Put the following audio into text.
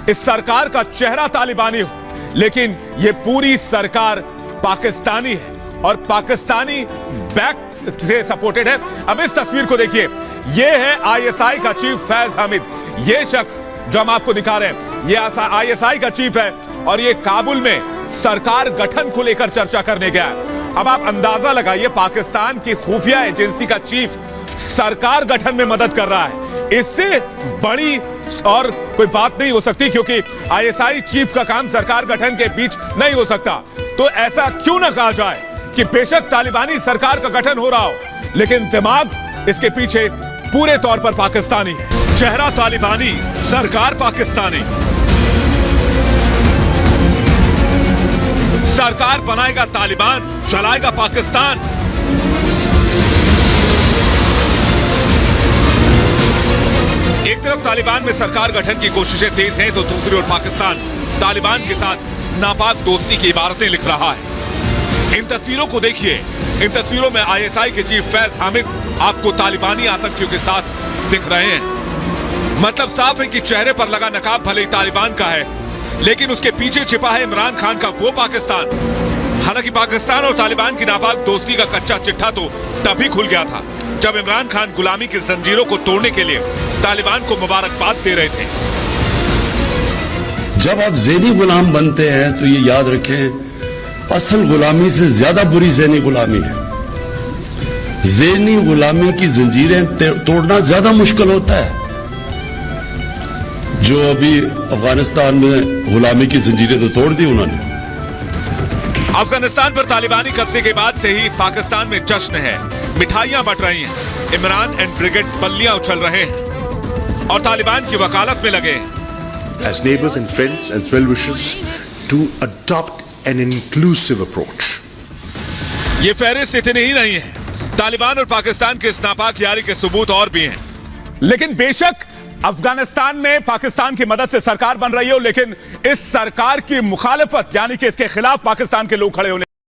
इस सरकार का चेहरा तालिबानी हो, लेकिन ये पूरी सरकार पाकिस्तानी है और पाकिस्तानी बैक से सपोर्टेड है। अब इस तस्वीर को देखिए, ये है आईएसआई का चीफ फैज हामिद। ये शख्स जो हम आपको दिखा रहे हैं, ये आईएसआई का चीफ है और ये काबुल में सरकार गठन को लेकर चर्चा करने गया है। अब आप अंदाजा लगाइए, पाकिस्तान की खुफिया एजेंसी का चीफ सरकार गठन में मदद कर रहा है। इससे बड़ी और कोई बात नहीं हो सकती, क्योंकि आईएसआई चीफ का काम सरकार गठन के बीच नहीं हो सकता। तो ऐसा क्यों ना कहा जाए कि बेशक तालिबानी सरकार का गठन हो रहा हो, लेकिन दिमाग इसके पीछे पूरे तौर पर पाकिस्तानी है। चेहरा तालिबानी, सरकार पाकिस्तानी। सरकार बनाएगा तालिबान, चलाएगा पाकिस्तान। एक तरफ तालिबान में सरकार गठन की कोशिशें तेज हैं, तो दूसरी ओर पाकिस्तान तालिबान के साथ नापाक दोस्ती की इबारतें लिख रहा है। इन तस्वीरों को देखिए, इन तस्वीरों में आईएसआई के चीफ फैज हामिद आपको तालिबानी आतंकियों के साथ दिख रहे हैं। मतलब साफ है कि चेहरे पर लगा नकाब भले ही तालिबान का है, लेकिन उसके पीछे छिपा है इमरान खान का वो पाकिस्तान। हालांकि पाकिस्तान और तालिबान की नापाक दोस्ती का कच्चा चिट्ठा तो तभी खुल गया था जब इमरान खान गुलामी की जंजीरों को तोड़ने के लिए तालिबान को मुबारकबाद दे रहे थे। जब आप ज़हनी गुलाम बनते हैं तो ये याद रखें, असल गुलामी से ज्यादा बुरी ज़हनी गुलामी है। ज़हनी गुलामी की जंजीरें तोड़ना ज्यादा मुश्किल होता है। जो अभी अफगानिस्तान में गुलामी की जंजीरें तो तोड़ दी उन्होंने। अफगानिस्तान पर तालिबानी कब्जे के बाद से ही पाकिस्तान में जश्न है, मिठाइयां बट रही हैं, इमरान एंड ब्रिगेड पल्लियां उछल रहे हैं और तालिबान की वकालत में लगे हैं। As neighbors and friends and well-wishers to adopt an inclusive approach. ये फहरिस्त इतनी ही नहीं है, तालिबान और पाकिस्तान के इस नापाक यारी के सबूत और भी हैं। लेकिन बेशक अफगानिस्तान में पाकिस्तान की मदद से सरकार बन रही हो, लेकिन इस सरकार की मुखालिफत यानी कि इसके खिलाफ पाकिस्तान के लोग खड़े होने